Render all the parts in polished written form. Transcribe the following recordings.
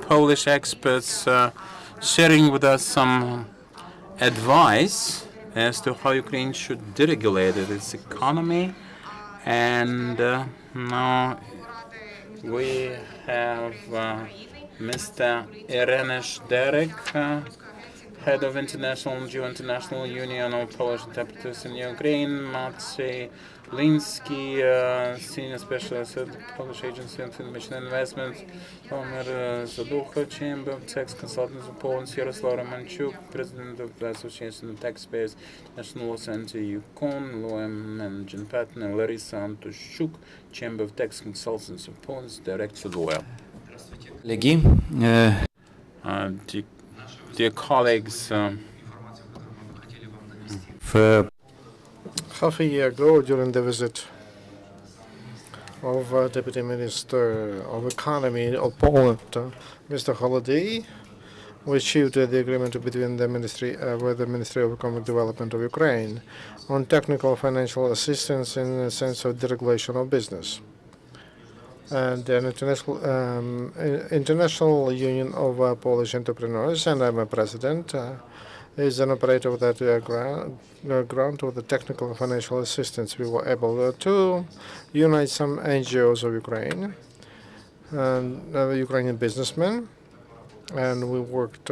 Polish experts sharing with us some advice as to how Ukraine should deregulate its economy. And now we have Mr. Ireneusz Derek, Head of International Union of Polish Interpreteurs in Ukraine, Marcin Bulinski, Senior Specialist at the Polish Agency of Information and Investment, Slavomir, Sadocha, Chamber of Tax Consultants of Poland, Yaroslav Romanchuk, President of the Association of Taxpayers, National Law Center EUCON, Law and Managing Partner, Larysa Antoschuk, Chamber of Tax Consultants of Poland, Director Lawyer. Dear colleagues, half a year ago, during the visit of Deputy Minister of Economy of Poland, Mr. Holiday, we achieved the agreement between the Ministry with the Ministry of Economic Development of Ukraine on technical financial assistance in the sense of deregulation of business. And an international union of Polish entrepreneurs, and I'm a president, is an operator of that grant of the technical and financial assistance. We were able to unite some NGOs of Ukraine and Ukrainian businessmen, and we worked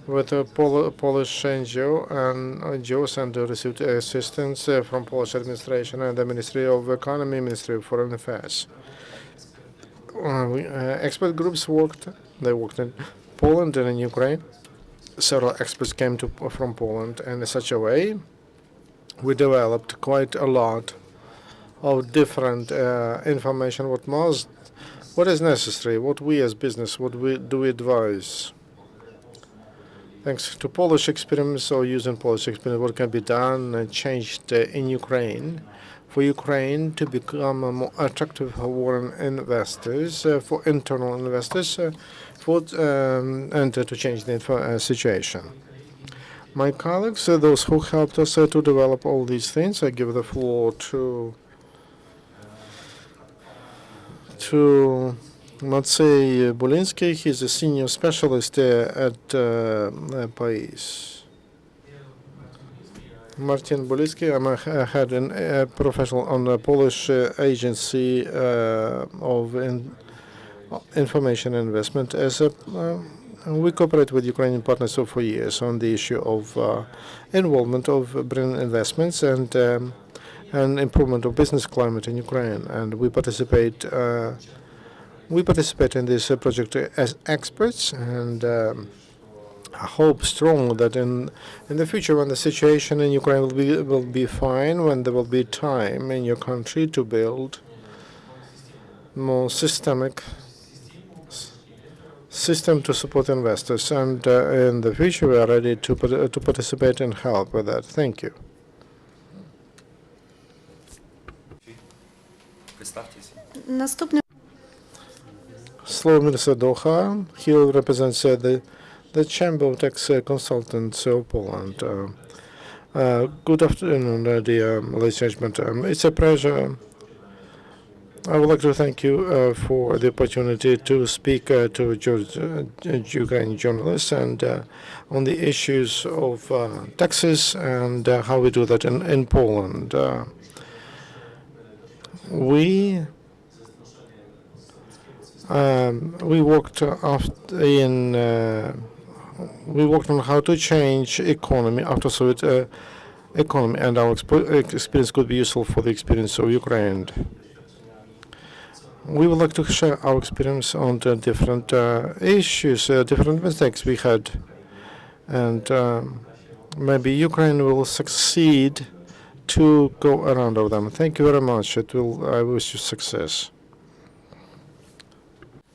with a Polish NGOs and received assistance from Polish administration and the Ministry of Economy, Ministry of Foreign Affairs. Expert groups worked. They worked in Poland and in Ukraine. Several experts came from Poland, and in such a way, we developed quite a lot of different information. What is necessary? What we as business, what we advise? Thanks to Polish experience or using Polish experience, what can be done and changed in Ukraine for Ukraine to become a more attractive for foreign investors, for internal investors, and to change the situation. My colleagues, those who helped us to develop all these things, I give the floor to Marcin Bulinski. He's a senior specialist at PAIS. Marcin Bulinski, I'm a head and professional on the Polish Agency of Information and Investment. We cooperate with Ukrainian partners for years on the issue of involvement of bringing investments and improvement of business climate in Ukraine, and we participate in this project as experts, and I hope strongly that in the future, when the situation in Ukraine will be fine, when there will be time in your country to build more systemic system to support investors, and in the future we are ready to participate and help with that. Thank you. Slavomir Sadocha. He represents the Chamber of Tax Consultants of Poland. Good afternoon, dear ladies and gentlemen. It's a pleasure. I would like to thank you for the opportunity to speak to Ukrainian journalists and on the issues of taxes and how we do that in Poland. We worked on how to change economy after Soviet economy, and our experience could be useful for the experience of Ukraine. We would like to share our experience on the different issues, different mistakes we had, and maybe Ukraine will succeed to go around of them. Thank you very much. I wish you success.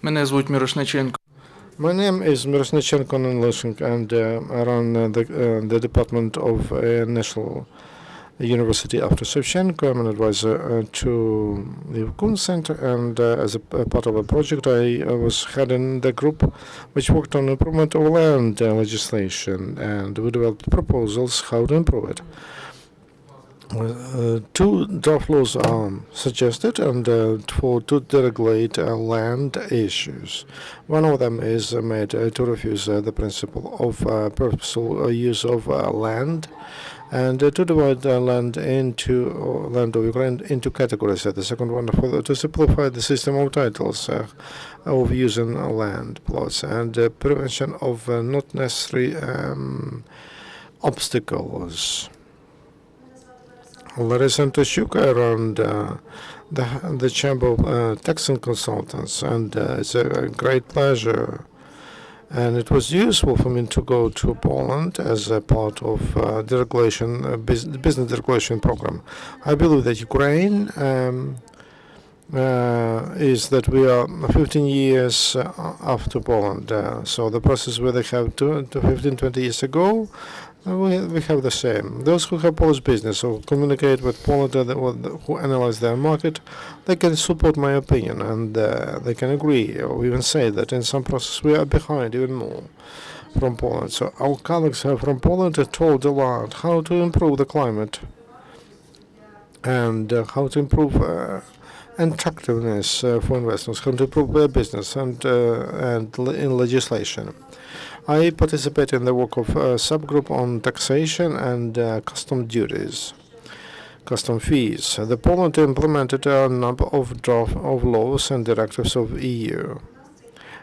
Мене звуть Мірошниченко. My name is Mirosnichenko and I run the Department of National University after Shevchenko. I'm an advisor to the EUCON Center, and as a part of a project, I was heading the group which worked on improvement of land legislation, and we developed proposals how to improve it. Two draft laws are suggested and to deregulate land issues. One of them is made to refuse the principle of purposeful use of land and to divide land into land of Ukraine into categories. The second one to simplify the system of titles of using land plots and prevention of not necessary obstacles. Larysa Antoschuk around the Chamber of Tax and Consultants, and it's a great pleasure. And it was useful for me to go to Poland as a part of business deregulation program. I believe that Ukraine is that we are 15 years after Poland. So the process where they have 15-20 years ago, we have the same. Those who have Polish business or communicate with Poland, who analyze their market, they can support my opinion and they can agree or even say that in some process we are behind even more from Poland. So our colleagues from Poland are told a lot how to improve the climate and how to improve attractiveness for investors, how to improve their business and in legislation. I participate in the work of a subgroup on taxation and custom duties, custom fees. The Poland implemented a number of draft of laws and directives of EU,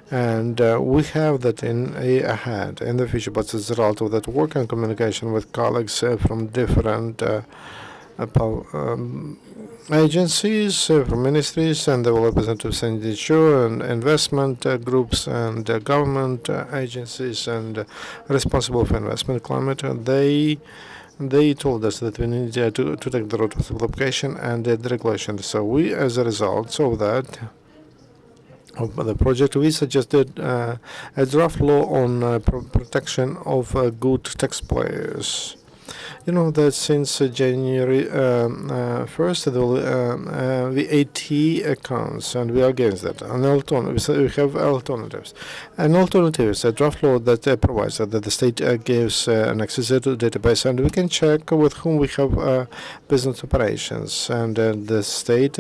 and we have that ahead in the future. But as a result of that work and communication with colleagues from different agencies, from ministries, and the representatives in the and investment groups and government agencies and responsible for investment climate, they told us that we need to take the road of simplification and deregulation. So we, as a result of that, of the project, we suggested a draft law on protection of good taxpayers. You know that since January 1st, VAT accounts, and we are against that. We have alternatives. An alternative is a draft law that provides that the state gives an access to the database, and we can check with whom we have business operations, and the state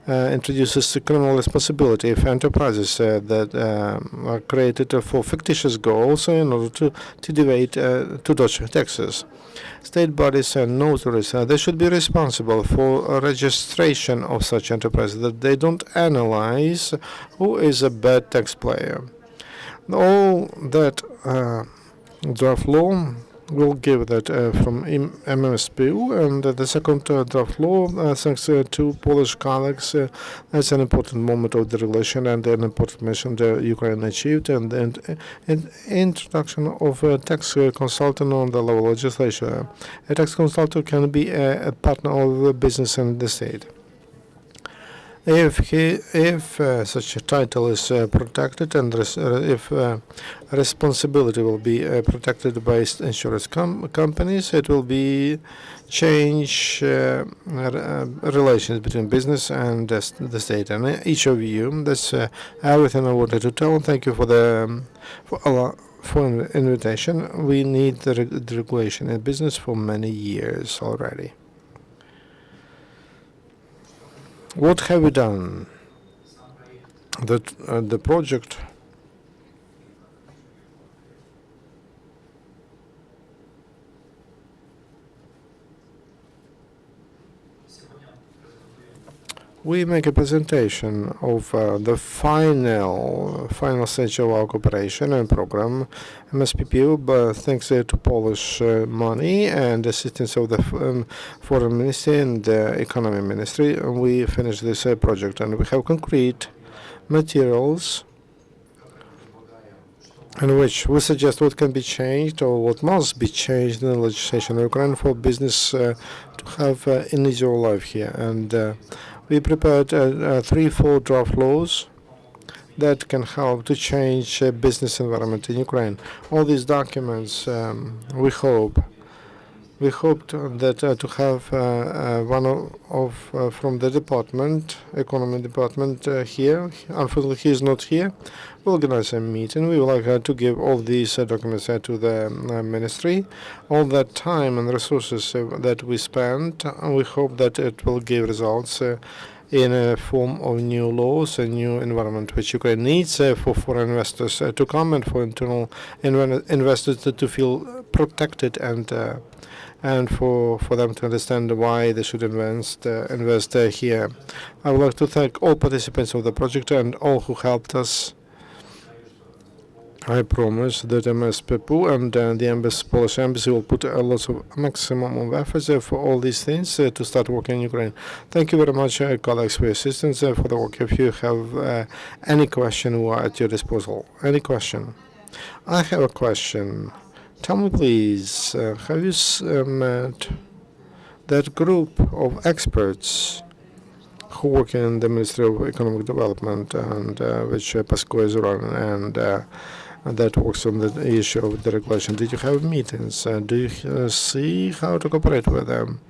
introduces criminal responsibility if enterprises that are created for fictitious goals in order to dodge taxes. State bodies and notaries, they should be responsible for registration of such enterprises, that they don't analyze who is a bad taxpayer. All that draft law will give that from MSPU, and the second draft law, thanks to Polish colleagues, that's an important moment of the relation and an important mission that Ukraine achieved, and introduction of a tax consultant on the level of legislation. A tax consultant can be a partner of the business and the state. If such a title is protected and if responsibility will be protected by insurance companies, it will be change relations between business and the state. And each of you, that's everything I wanted to tell. Thank you for the for invitation. We need the regulation in business for many years already. What have we done? The project we make a presentation of the final stage of our cooperation and program, MSPPU, but thanks to Polish money and assistance of the Foreign Ministry and the Economy Ministry, we finished this project, and we have concrete materials in which we suggest what can be changed or what must be changed in the legislation in Ukraine for business to have an easier life here. And we prepared 3-4 draft laws that can help to change business environment in Ukraine. All these documents, we hope, We hoped that to have one from the department, economy department, here. Unfortunately, he is not here. We'll organize a meeting. We would like to give all these documents to the ministry. All that time and resources that we spent, we hope that it will give results in a form of new laws, a new environment which Ukraine needs for foreign investors to come and for internal investors to feel protected and for them to understand why they should invest here. I would like to thank all participants of the project and all who helped us. I promise that MSPPU and the Polish embassy will put a lot of maximum of efforts for all these things to start working in Ukraine. Thank you very much, colleagues, for your assistance for the work. If you have any question, we are at your disposal. Any question? I have a question. Tell me, please, have you met that group of experts who work in the Ministry of Economic Development and which Pasco is running and that works on the issue of the regulation? Did you have meetings? Do you see how to cooperate with them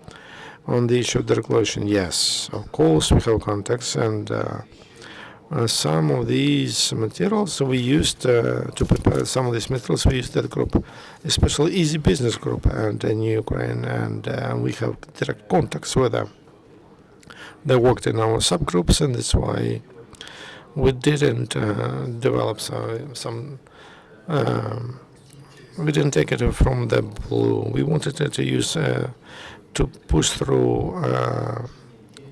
on the issue of the regulation? Yes, of course, we have contacts, and some of these materials we used to prepare some of these materials. We used that group, especially Easy Business Group and in Ukraine, and we have direct contacts with them. They worked in our subgroups, and that's why we didn't develop some. We didn't take it from the blue. We wanted to use to push through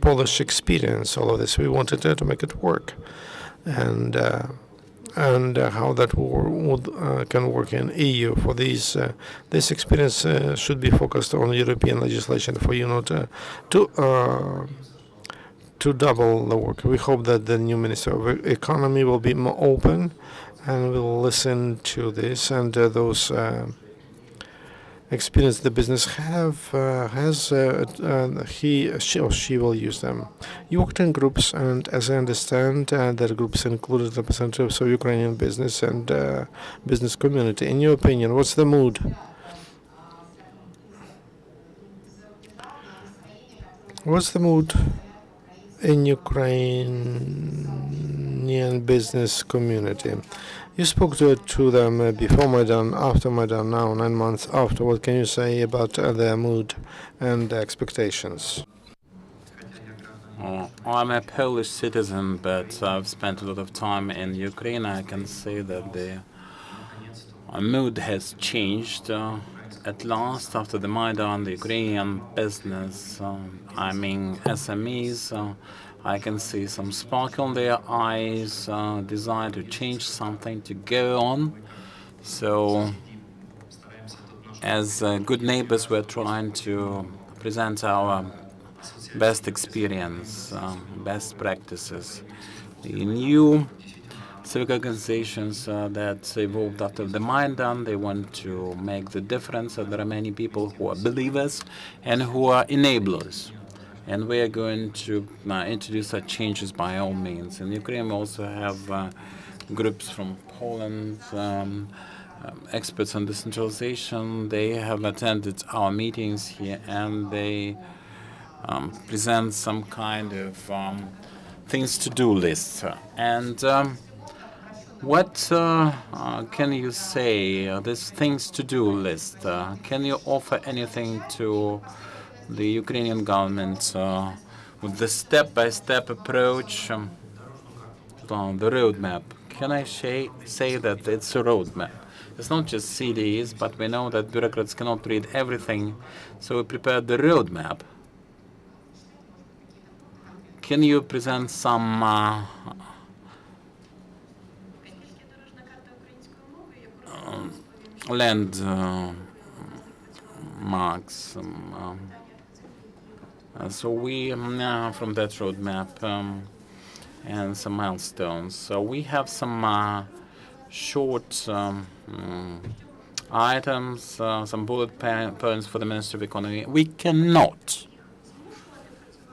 Polish experience. All of this, we wanted to make it work, and how that can work in EU. For these, this experience should be focused on European legislation. For you not to double the work. We hope that the new Minister of Economy will be more open and will listen to this, and those experience the business she or she will use them. You worked in groups, and as I understand, that groups included representatives of Ukrainian business and business community. In your opinion, what's the mood? What's the mood in Ukrainian business community? You spoke to them before Maidan, after Maidan, now 9 months after. What can you say about their mood and expectations? I'm a Polish citizen, but I've spent a lot of time in Ukraine. I can say that the mood has changed. At last, after the Maidan, the Ukrainian business, I mean SMEs, I can see some sparkle in their eyes, desire to change something, to go on. So, as good neighbors, we're trying to present our best experience, best practices. The new civic organizations that evolved after the Maidan, they want to make the difference. So there are many people who are believers and who are enablers. And we are going to introduce such changes by all means. In Ukraine, we also have groups from Poland, experts on decentralization. They have attended our meetings here, and they present some kind of things to do list. And what can you say, this things to do list? Can you offer anything to the Ukrainian government with the step-by-step approach, the roadmap? Can I say that it's a roadmap? It's not just CDs, but we know that bureaucrats cannot read everything, so we prepared the roadmap. Can you present some land marks? So we from that roadmap and some milestones. So we have some short items, some bullet points for the Ministry of Economy. We cannot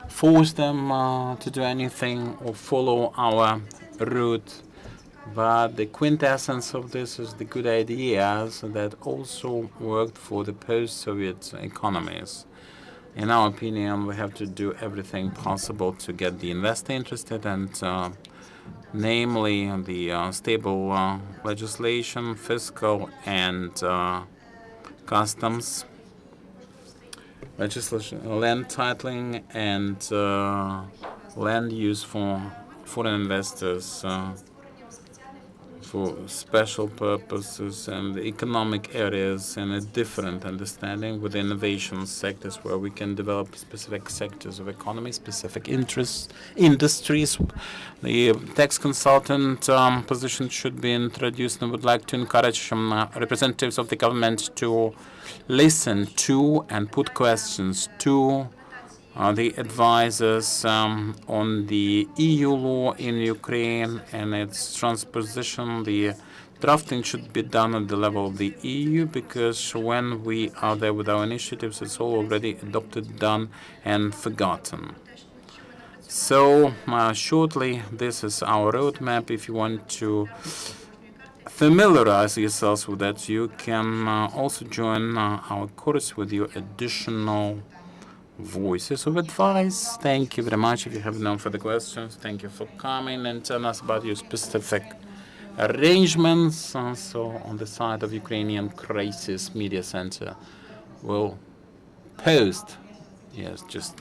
force them to do anything or follow our route But the quintessence of this is the good ideas that also worked for the post-Soviet economies. In our opinion, we have to do everything possible to get the investor interested, and namely the stable legislation, fiscal and customs legislation, land titling, and land use for foreign investors for special purposes and economic areas, and a different understanding with innovation sectors where we can develop specific sectors of economy, specific interests, industries. The tax consultant position should be introduced, and would like to encourage representatives of the government to listen to and put questions to the advisors on the EU law in Ukraine and its transposition. The drafting should be done at the level of the EU, because when we are there with our initiatives, it's all already adopted, done, and forgotten. So shortly, this is our roadmap. If you want to familiarize yourselves with that, you can also join our course with your additional voices of advice. Thank you very much. If you have no further questions, thank you for coming and tell us about your specific arrangements. So on the side of Ukrainian Crisis Media Center, we'll post, yes, just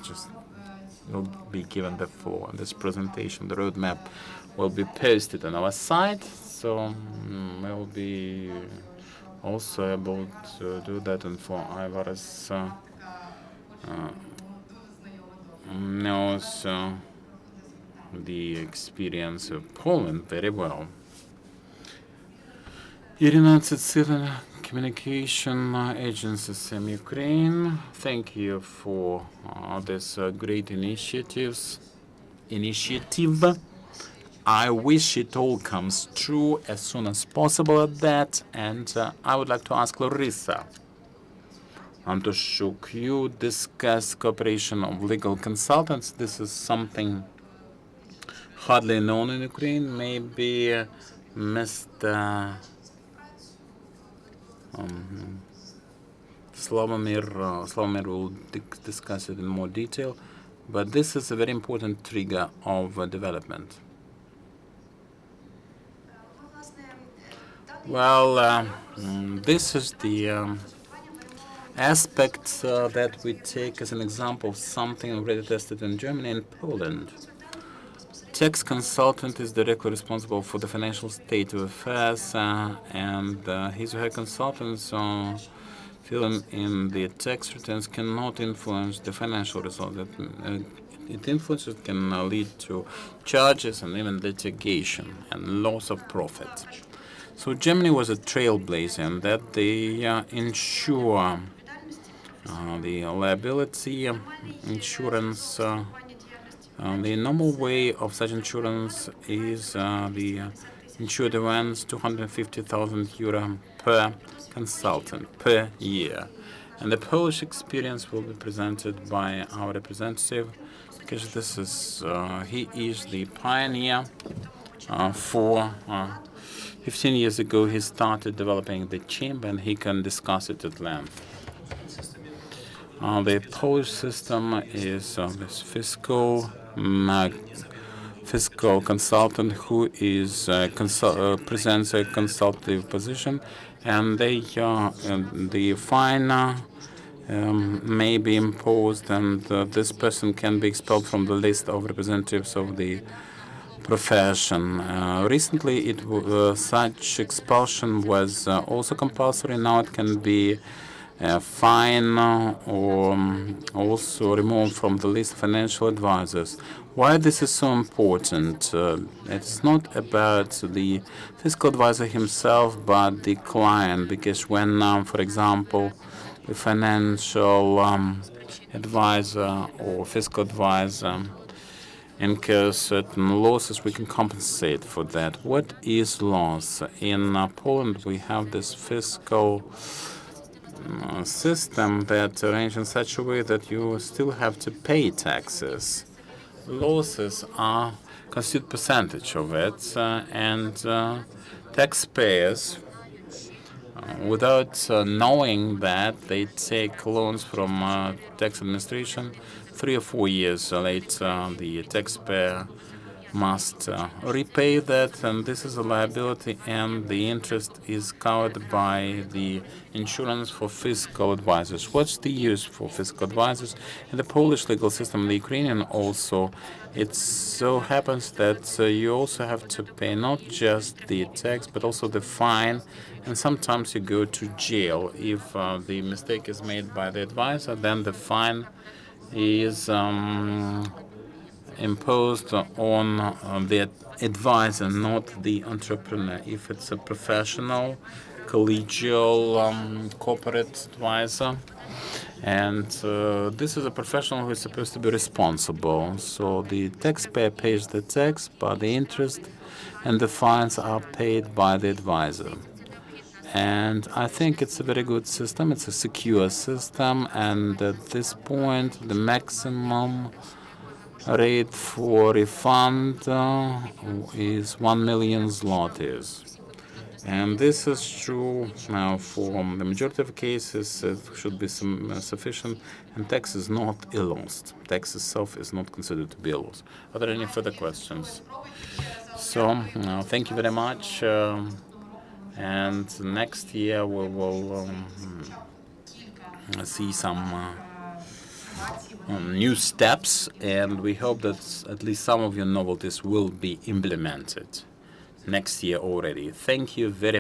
will be given the floor. This presentation, the roadmap, will be posted on our site. So we'll be also able to do that, and for Ivaras knows the experience of Poland very well. Ireneusz Communication Agencies in Ukraine, thank you for this great initiative. I wish it all comes true as soon as possible at that, and I would like to ask Larysa Antoschuk, you discussed cooperation of legal consultants. This is something hardly known in Ukraine. Maybe Mr. Slavomir will discuss it in more detail, but this is a very important trigger of development. Well, this is the aspect that we take as an example of something already tested in Germany and Poland. Tax consultant is directly responsible for the financial state of affairs, and his or her consultants filling in the tax returns cannot influence the financial result. It influences can lead to charges and even litigation and loss of profit. So Germany was a trailblazer in that they ensure the liability insurance. The normal way of such insurance is the insured events, 250,000 euro per consultant per year. And the Polish experience will be presented by our representative, because this is he is the pioneer. For 15 years ago, he started developing the chamber, and he can discuss it at length. The Polish system is this fiscal consultant who is presents a consultative position, and the fine may be imposed, and this person can be expelled from the list of representatives of the profession. Recently, such expulsion was also compulsory. Now it can be a fine or also removed from the list of financial advisors. Why this is so important? It's not about the fiscal advisor himself, but the client, because when, for example, a financial advisor or fiscal advisor incurs certain losses, we can compensate for that. What is loss? In Poland, we have this fiscal system that arranged in such a way that you still have to pay taxes. Losses are constitute percentage of it, and taxpayers, without knowing that, they take loans from tax administration. 3 or 4 years later, the taxpayer must repay that, and this is a liability, and the interest is covered by the insurance for fiscal advisors. What's the use for fiscal advisors? In the Polish legal system, the Ukrainian also, it so happens that you also have to pay not just the tax, but also the fine, and sometimes you go to jail. If the mistake is made by the advisor, then the fine is imposed on the advisor, not the entrepreneur. If it's a professional, collegial, corporate advisor, and this is a professional who is supposed to be responsible. So the taxpayer pays the tax, but the interest and the fines are paid by the advisor. And I think it's a very good system. It's a secure system, and at this point, the maximum rate for refund is 1 million zlotys. And this is true now for the majority of cases. It should be sufficient, and tax is not a loss. Tax itself is not considered to be a loss. Are there any further questions? So, thank you very much. And next year we will see some new steps, and we hope that at least some of your novelties will be implemented next year already. Thank you very much.